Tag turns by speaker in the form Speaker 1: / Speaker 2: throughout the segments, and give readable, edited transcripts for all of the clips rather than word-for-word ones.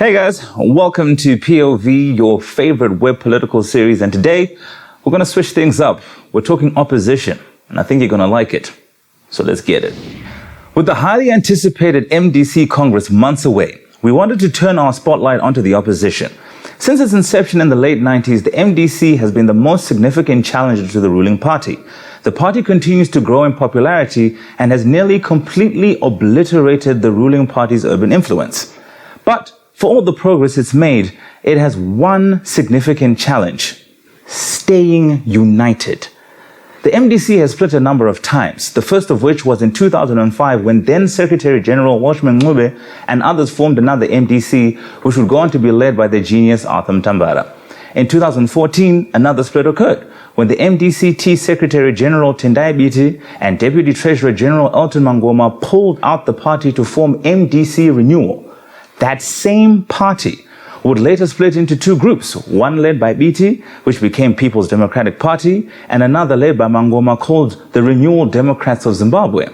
Speaker 1: Hey guys, welcome to POV, your favorite web political series, and today we're going to switch things up. We're talking opposition, and I think you're going to like it. So let's get it. With the highly anticipated MDC Congress months away, we wanted to turn our spotlight onto the opposition. Since its inception in the late 90s, the MDC has been the most significant challenger to the ruling party. The party continues to grow in popularity and has nearly completely obliterated the ruling party's urban influence. But for all the progress it's made, it has one significant challenge: staying united. The MDC has split a number of times, the first of which was in 2005 when then Secretary General Kuda Mangwe and others formed another MDC, which would go on to be led by the genius Arthur Mtambara. In 2014, another split occurred when the MDC Secretary General Tendai Biti and Deputy Treasurer General Elton Mangoma pulled out the party to form MDC Renewal. That same party would later split into two groups, one led by Biti, which became People's Democratic Party, and another led by Mangoma called the Renewal Democrats of Zimbabwe.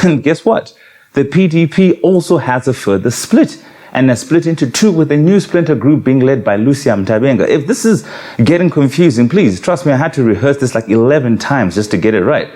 Speaker 1: And guess what? The PDP also has a further split, and has split into two, with a new splinter group being led by Lucia Mtabenga. If this is getting confusing, please trust me, I had to rehearse this like 11 times just to get it right.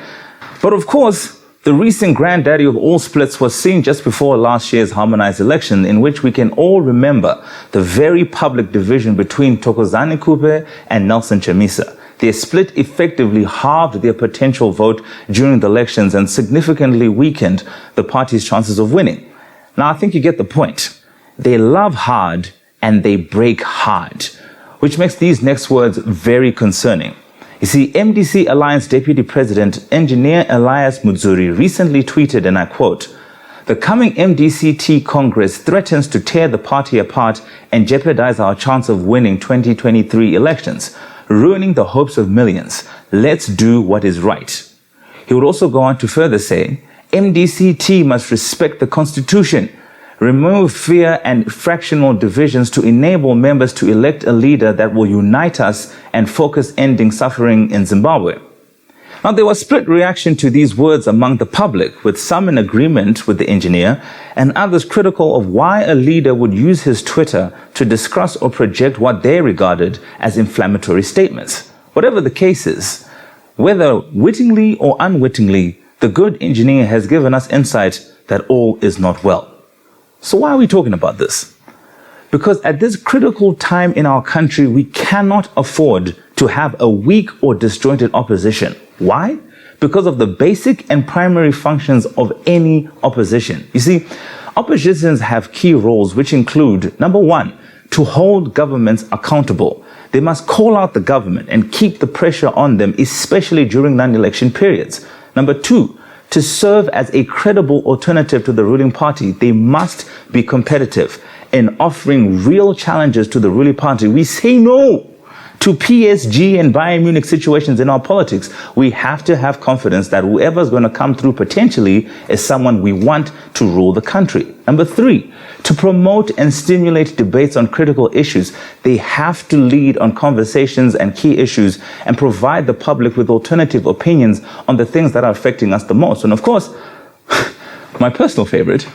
Speaker 1: But of course, the recent granddaddy of all splits was seen just before last year's harmonized election, in which we can all remember the very public division between Thokozani Kupe and Nelson Chamisa. Their split effectively halved their potential vote during the elections and significantly weakened the party's chances of winning. Now, I think you get the point. They love hard and they break hard, which makes these next words very concerning. You see, MDC Alliance Deputy President Engineer Elias Mudzuri recently tweeted, and I quote, "The coming MDC Congress threatens to tear the party apart and jeopardize our chance of winning 2023 elections, ruining the hopes of millions. Let's do what is right." He would also go on to further say, MDC must respect the Constitution, remove fear and fractional divisions to enable members to elect a leader that will unite us and focus ending suffering in Zimbabwe. Now, there was split reaction to these words among the public, with some in agreement with the engineer and others critical of why a leader would use his Twitter to discuss or project what they regarded as inflammatory statements. Whatever the case is, whether wittingly or unwittingly, the good engineer has given us insight that all is not well. So why are we talking about this? Because at this critical time in our country, we cannot afford to have a weak or disjointed opposition. Why? Because of the basic and primary functions of any opposition. You see, oppositions have key roles which include, number one, to hold governments accountable. They must call out the government and keep the pressure on them, especially during non-election periods. Number two, to serve as a credible alternative to the ruling party, they must be competitive in offering real challenges to the ruling party. We say no to PSG and Bayern Munich situations in our politics. We have to have confidence that whoever is going to come through potentially is someone we want to rule the country. Number three, to promote and stimulate debates on critical issues, they have to lead on conversations and key issues and provide the public with alternative opinions on the things that are affecting us the most. And of course, my personal favorite,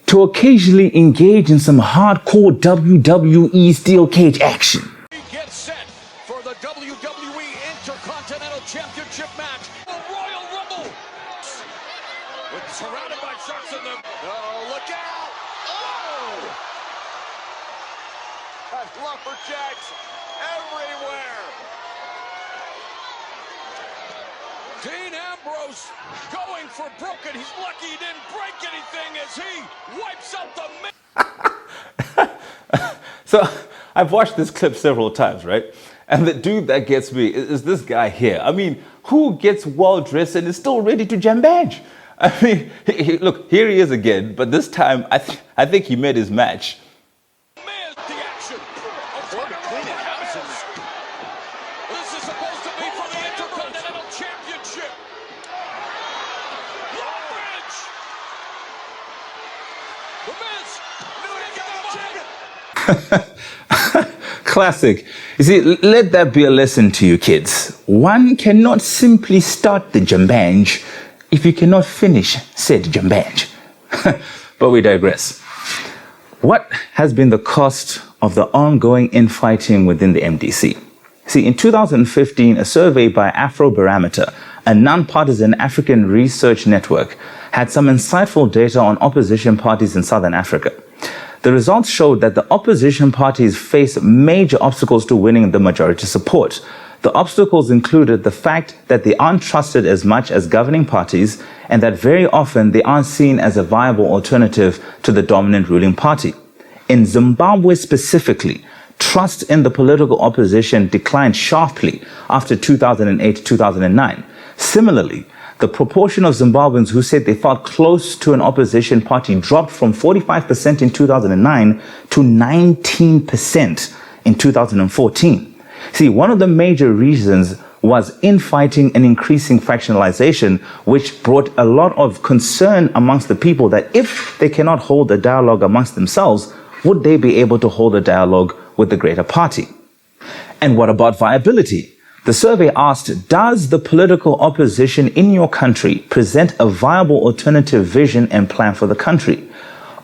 Speaker 1: to occasionally engage in some hardcore WWE steel cage action.
Speaker 2: Get set for the WWE Intercontinental Championship match. A Royal Rumble. With surrounded by sharks in them. Oh, look out! Oh! That's lumberjacks everywhere. Dean Ambrose going for broke, and he's lucky he didn't break anything as he wipes out the...
Speaker 1: So I've watched this clip several times, right? And the dude that gets me is this guy here. I mean, who gets well dressed and is still ready to jam badge? I mean, look, here he is again, but this time I think he made his match.
Speaker 2: Man, the action. This is supposed to be for the Intercontinental Championship. Bridge. The Miz.
Speaker 1: Classic. You see, let that be a lesson to you kids. One cannot simply start the jambange if you cannot finish said jambange. But we digress. What has been the cost of the ongoing infighting within the MDC? See, in 2015, a survey by Afrobarometer, a non-partisan African research network, had some insightful data on opposition parties in Southern Africa. The results showed that the opposition parties face major obstacles to winning the majority support. The obstacles included the fact that they aren't trusted as much as governing parties and that very often they aren't seen as a viable alternative to the dominant ruling party. In Zimbabwe specifically, trust in the political opposition declined sharply after 2008-2009. Similarly, the proportion of Zimbabweans who said they felt close to an opposition party dropped from 45% in 2009 to 19% in 2014. See, one of the major reasons was infighting and increasing factionalization, which brought a lot of concern amongst the people that if they cannot hold a dialogue amongst themselves, would they be able to hold a dialogue with the greater party? And what about viability? The survey asked, does the political opposition in your country present a viable alternative vision and plan for the country?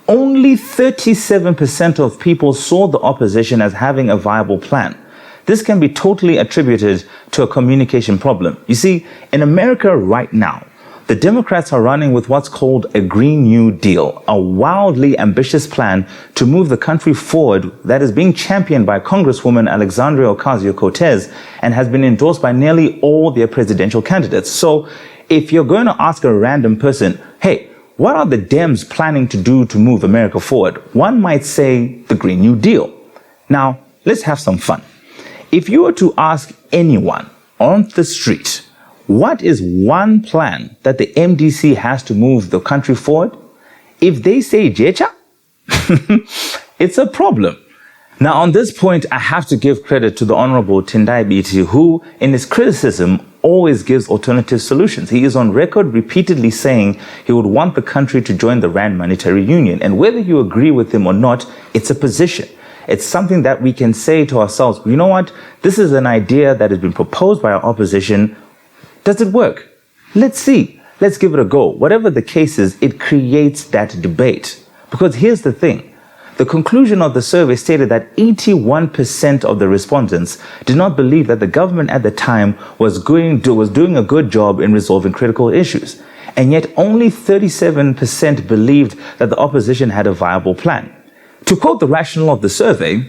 Speaker 1: Only 37% of people saw the opposition as having a viable plan. This can be totally attributed to a communication problem. You see, in America right now, the Democrats are running with what's called a Green New Deal, a wildly ambitious plan to move the country forward that is being championed by Congresswoman Alexandria Ocasio-Cortez and has been endorsed by nearly all their presidential candidates. So if you're going to ask a random person, hey, what are the Dems planning to do to move America forward? One might say the Green New Deal. Now, let's have some fun. If you were to ask anyone on the street, what is one plan that the MDC has to move the country forward? If they say Jecha, it's a problem. Now, on this point, I have to give credit to the Honorable Tendai Biti, who, in his criticism, always gives alternative solutions. He is on record repeatedly saying he would want the country to join the Rand Monetary Union. And whether you agree with him or not, it's a position. It's something that we can say to ourselves, you know what? This is an idea that has been proposed by our opposition. Does it work? Let's see. Let's give it a go. Whatever the case is, it creates that debate. Because here's the thing. The conclusion of the survey stated that 81% of the respondents did not believe that the government at the time was doing a good job in resolving critical issues. And yet only 37% believed that the opposition had a viable plan. To quote the rationale of the survey,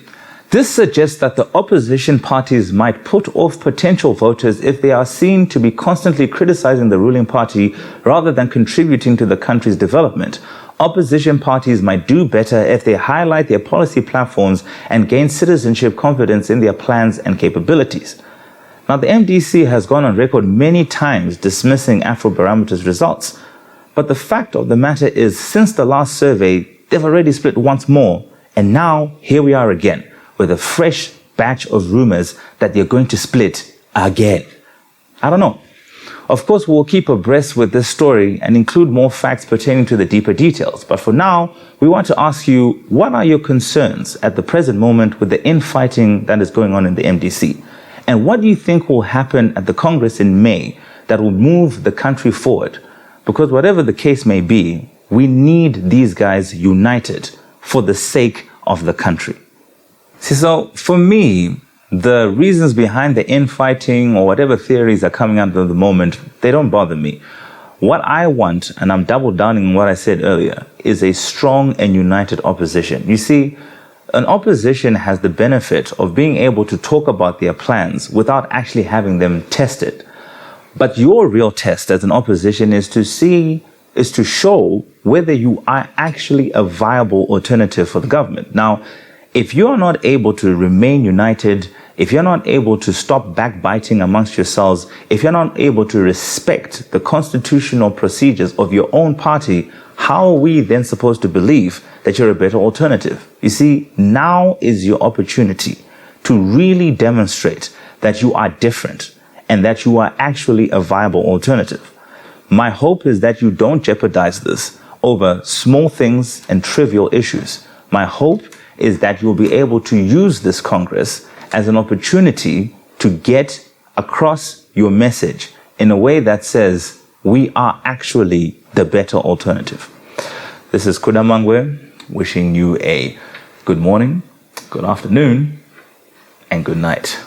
Speaker 1: this suggests that the opposition parties might put off potential voters if they are seen to be constantly criticizing the ruling party rather than contributing to the country's development. Opposition parties might do better if they highlight their policy platforms and gain citizenship confidence in their plans and capabilities. Now, the MDC has gone on record many times dismissing Afrobarometer's results. But the fact of the matter is, since the last survey, they've already split once more. And now, here we are again, with a fresh batch of rumors that they're going to split again. I don't know. Of course, we'll keep abreast with this story and include more facts pertaining to the deeper details. But for now, we want to ask you, what are your concerns at the present moment with the infighting that is going on in the MDC? And what do you think will happen at the Congress in May that will move the country forward? Because whatever the case may be, we need these guys united for the sake of the country. See, so for me, the reasons behind the infighting or whatever theories are coming out at the moment, they don't bother me. What I want, and I'm double downing on what I said earlier, is a strong and united opposition. You see, an opposition has the benefit of being able to talk about their plans without actually having them tested. But your real test as an opposition is to show whether you are actually a viable alternative for the government. Now, if you're not able to remain united, if you're not able to stop backbiting amongst yourselves, if you're not able to respect the constitutional procedures of your own party, how are we then supposed to believe that you're a better alternative? You see, now is your opportunity to really demonstrate that you are different and that you are actually a viable alternative. My hope is that you don't jeopardize this over small things and trivial issues. My hope is that you'll be able to use this Congress as an opportunity to get across your message in a way that says we are actually the better alternative. This is Kuda Mangwe wishing you a good morning, good afternoon, and good night.